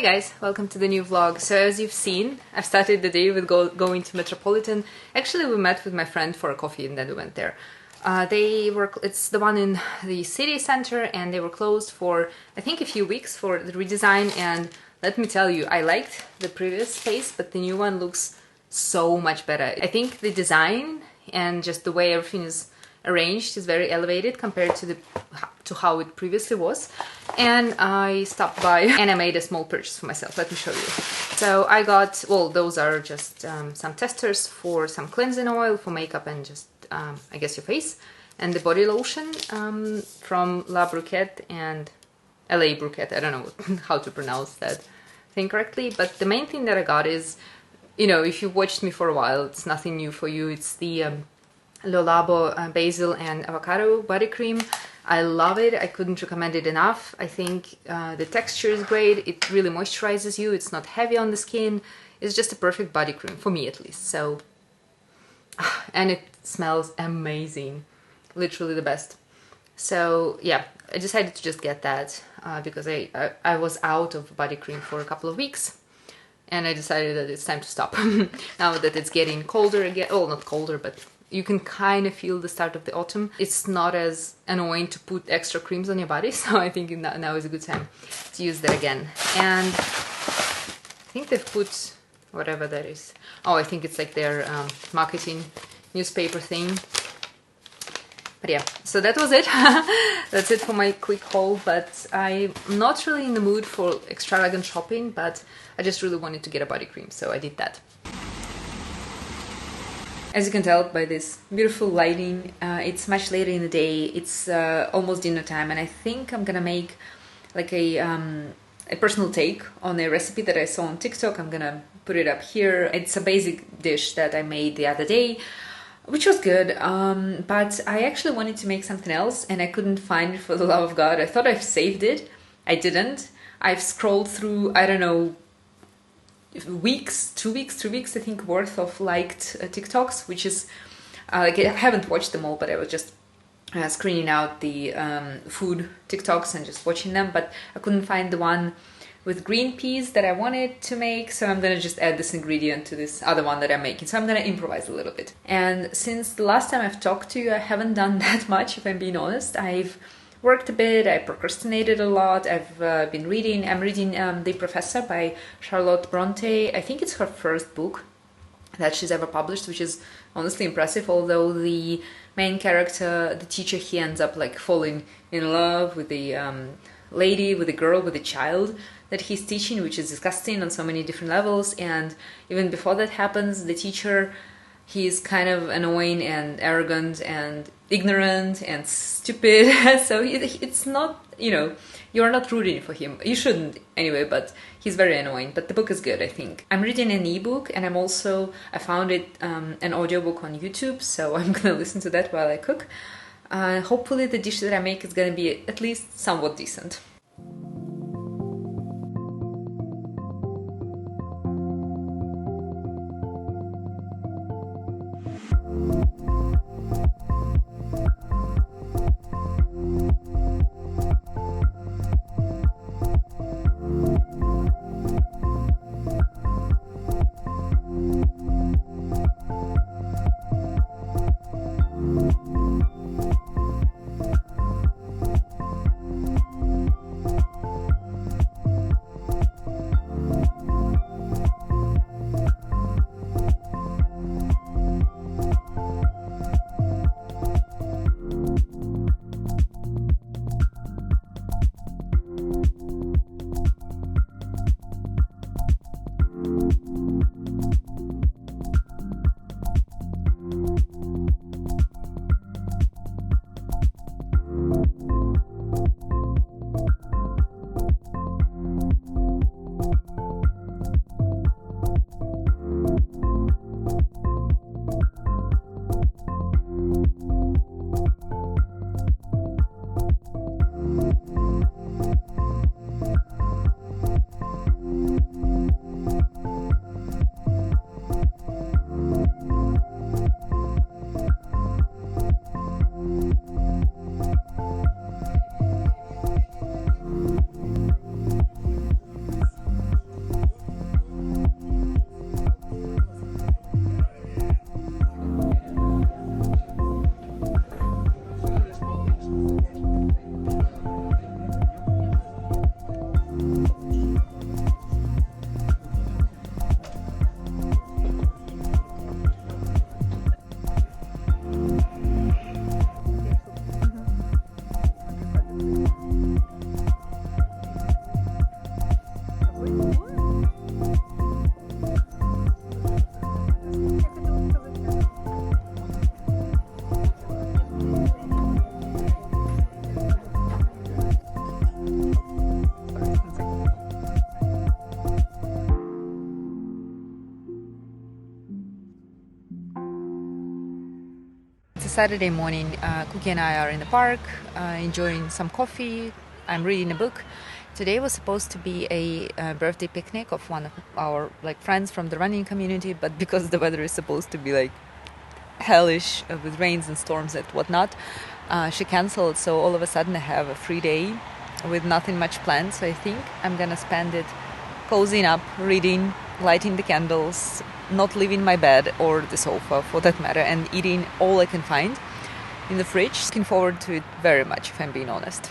Hey guys, welcome to the new vlog. So as you've seen, I've started the day with going to Metropoliten. Actually, we met with my friend for a coffee and then we went there. It's the one in the city center and they were closed for, I think, a few weeks for the redesign, and let me tell you, I liked the previous space, but the new one looks so much better. I think the design and just the way everything is arranged is very elevated compared to how it previously was. And I stopped by and I made a small purchase for myself. Let me show you. So I got, well, those are just some testers for some cleansing oil for makeup and just I guess your face, and the body lotion from La Bruquette and LA Bruquette. I don't know how to pronounce that thing correctly, but the main thing that I got is, you know, if you've watched me for a while, it's nothing new for you. It's the Le Labo basil and avocado body cream. I love it. I couldn't recommend it enough. I think the texture is great. It really moisturizes you. It's not heavy on the skin. It's just a perfect body cream, for me at least. So, and it smells amazing. Literally the best. So yeah, I decided to just get that because I was out of body cream for a couple of weeks. And I decided that it's time to stop. Now that it's getting colder again. Oh, not colder, but you can kind of feel the start of the autumn. It's not as annoying to put extra creams on your body, so I think now is a good time to use that again. And I think they've put whatever that is. Oh, I think it's like their marketing newspaper thing. But yeah, so that was it. That's it for my quick haul, but I'm not really in the mood for extravagant shopping, but I just really wanted to get a body cream, so I did that. As you can tell by this beautiful lighting, it's much later in the day. It's almost dinner time, and I think I'm gonna make like a personal take on a recipe that I saw on TikTok. I'm gonna put it up here. It's a basic dish that I made the other day, which was good, but I actually wanted to make something else and I couldn't find it for the love of God. I thought I've saved it. I didn't. I've scrolled through, I don't know, weeks, 2 weeks, 3 weeks, I think, worth of liked TikToks, which is, like, I haven't watched them all, but I was just screening out the food TikToks and just watching them, but I couldn't find the one with green peas that I wanted to make, so I'm gonna just add this ingredient to this other one that I'm making. So I'm gonna improvise a little bit. And since the last time I've talked to you, I haven't done that much, if I'm being honest. I've worked a bit, I procrastinated a lot, I've been reading. I'm reading The Professor by Charlotte Bronte. I think it's her first book that she's ever published, which is honestly impressive, although the main character, the teacher, he ends up like falling in love with the lady, with the girl, with the child that he's teaching, which is disgusting on so many different levels. And even before that happens, the teacher, he's kind of annoying and arrogant and ignorant and stupid. So it's not, you know, you're not rooting for him. You shouldn't anyway, but he's very annoying. But the book is good, I think. I'm reading an ebook, and I found it an audiobook on YouTube, so I'm gonna listen to that while I cook. Hopefully the dish that I make is gonna be at least somewhat decent. Saturday morning. Cookie and I are in the park, enjoying some coffee. I'm reading a book. Today was supposed to be a birthday picnic of one of our friends from the running community, but because the weather is supposed to be hellish with rains and storms and whatnot, she cancelled. So all of a sudden I have a free day with nothing much planned. So I think I'm gonna spend it cozying up, reading, lighting the candles, not leaving my bed or the sofa for that matter, and eating all I can find in the fridge. Looking forward to it very much, if I'm being honest.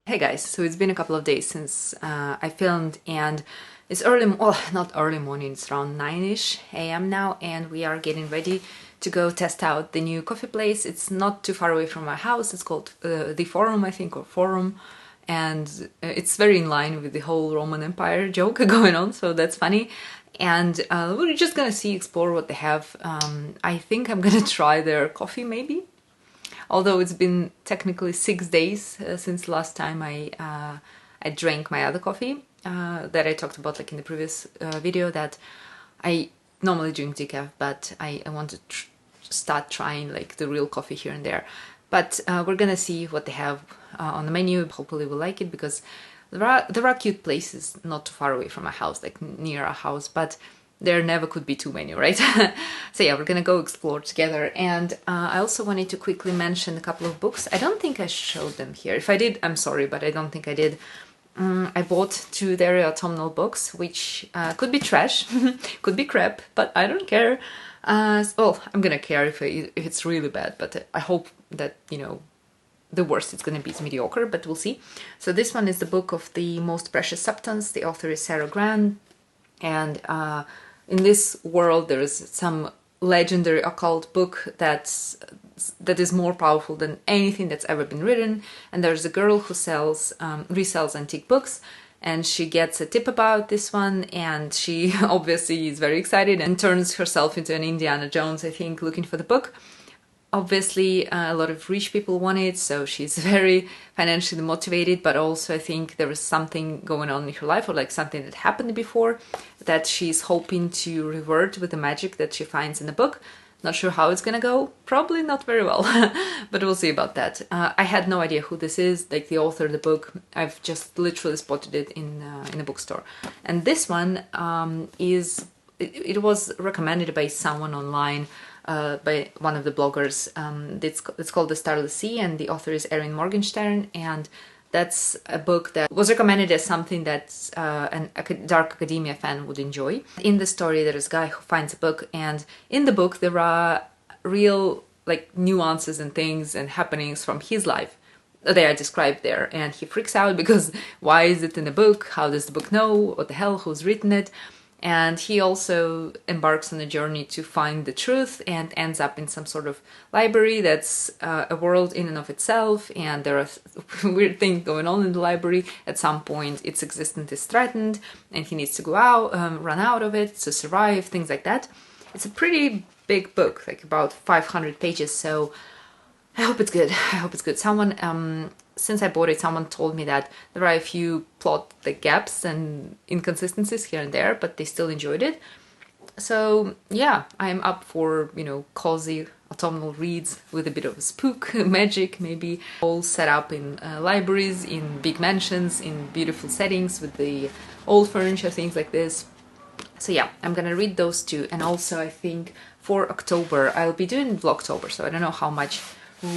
Hey guys, so it's been a couple of days since I filmed, and it's early, well, not early morning, it's around 9ish a.m. now, and we are getting ready to go test out the new coffee place. It's not too far away from my house. It's called the Forum, I think, or Forum, and it's very in line with the whole Roman Empire joke going on, so that's funny. And we're just gonna explore what they have. I think I'm gonna try their coffee maybe. Although it's been technically 6 days since last time I drank my other coffee that I talked about in the previous video, that I normally drink decaf, but I want to start trying the real coffee here and there. But we're gonna see what they have on the menu. Hopefully we'll like it, because there are cute places not too far away from my house, near our house, but there never could be too many, right? So yeah, we're gonna go explore together. And I also wanted to quickly mention a couple of books. I don't think I showed them here. If I did, I'm sorry, but I don't think I did. I bought 2 dairy autumnal books, which could be trash, could be crap, but I don't care. Well, I'm gonna care if it's really bad, but I hope that, the worst it's gonna be is mediocre, but we'll see. So this one is the Book of the Most Precious Substance. The author is Sarah Grant, and in this world there is some legendary occult book that is more powerful than anything that's ever been written, and there's a girl who resells antique books, and she gets a tip about this one, and she obviously is very excited and turns herself into an Indiana Jones, I think, looking for the book. Obviously, a lot of rich people want it, so she's very financially motivated, but also I think there is something going on in her life, or like something that happened before, that she's hoping to revert with the magic that she finds in the book. Not sure how it's gonna go, probably not very well, but we'll see about that. I had no idea who this is, like the author of the book. I've just literally spotted it in a bookstore. And this one it was recommended by someone online, by one of the bloggers. It's called The Starless Sea, and the author is Erin Morgenstern, and that's a book that was recommended as something that a dark academia fan would enjoy. In the story, there is a guy who finds a book, and in the book there are real like nuances and things and happenings from his life. They are described there, and he freaks out because why is it in the book? How does the book know? What the hell? Who's written it? And he also embarks on a journey to find the truth and ends up in some sort of library that's a world in and of itself, and there are weird things going on in the library. At some point its existence is threatened and he needs to go out, run out of it to survive, things like that. It's a pretty big book, like about 500 pages, so I hope it's good. I hope it's good. Someone, since I bought it, someone told me that there are a few plot gaps and inconsistencies here and there, but they still enjoyed it. So yeah, I'm up for, you know, cozy autumnal reads with a bit of spook, magic maybe, all set up in libraries, in big mansions, in beautiful settings with the old furniture, things like this. So yeah, I'm gonna read those two. And also I think for October I'll be doing Vlogtober, so I don't know how much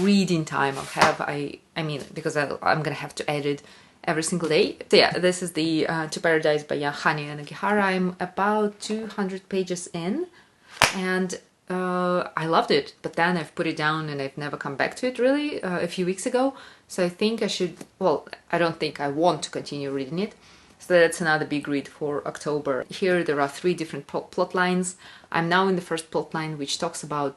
reading time I'll have. I mean, because I'm gonna have to edit every single day. So yeah, this is the To Paradise by Hani Nagihara. I'm about 200 pages in, and I loved it, but then I've put it down and I've never come back to it really a few weeks ago. So I think I should, well, I don't think I want to continue reading it. So that's another big read for October. Here there are 3 different plot lines. I'm now in the first plot line, which talks about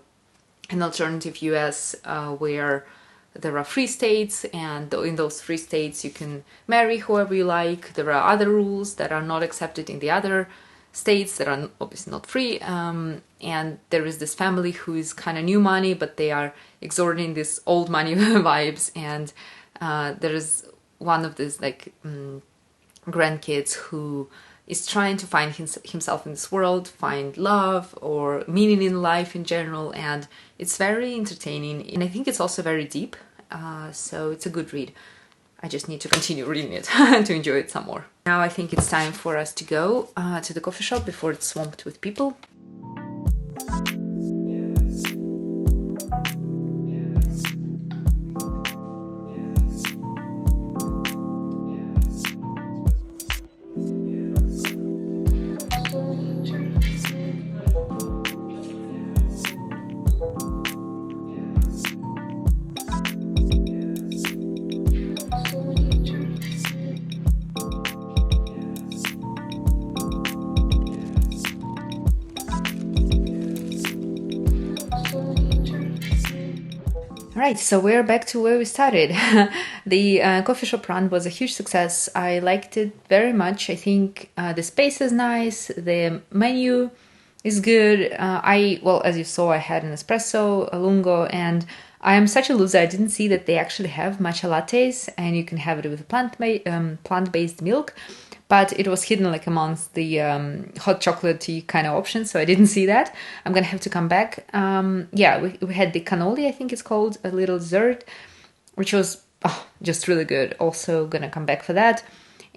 an alternative US where there are free states, and in those free states you can marry whoever you like. There are other rules that are not accepted in the other states that are obviously not free, and there is this family who is kind of new money, but they are exhorting this old money vibes, and there is one of these like grandkids who is trying to find himself in this world, find love or meaning in life in general, and it's very entertaining, and I think it's also very deep, so it's a good read. I just need to continue reading it to enjoy it some more. Now I think it's time for us to go to the coffee shop before it's swamped with people. Right, so we're back to where we started. The coffee shop run was a huge success. I liked it very much. I think the space is nice, the menu is good. Well, as you saw, I had an espresso, a lungo, and I am such a loser. I didn't see that they actually have matcha lattes, and you can have it with plant-based milk. But it was hidden like amongst the hot chocolatey kind of options, so I didn't see that. I'm gonna have to come back. Yeah, we had the cannoli, I think it's called, a little dessert, which was just really good. Also gonna come back for that.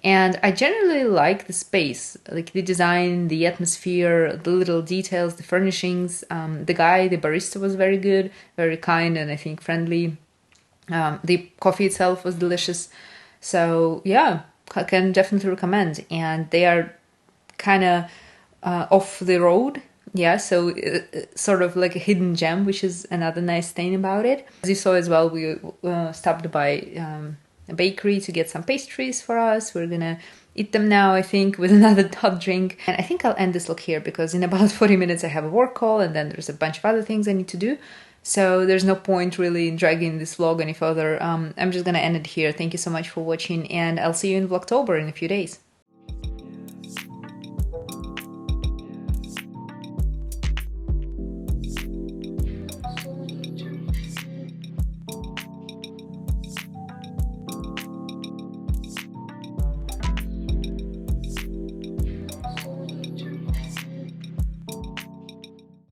And I generally like the space, like the design, the atmosphere, the little details, the furnishings. The guy, the barista, was very good, very kind, and I think friendly. The coffee itself was delicious. So yeah, I can definitely recommend. And they are kind of off the road, yeah, so sort of like a hidden gem, which is another nice thing about it. As you saw as well, we stopped by a bakery to get some pastries for us. We're gonna eat them now, I think, with another hot drink. And I think I'll end this vlog here because in about 40 minutes I have a work call, and then there's a bunch of other things I need to do. So there's no point really in dragging this vlog any further. I'm just gonna end it here. Thank you so much for watching, and I'll see you in Vlogtober in a few days.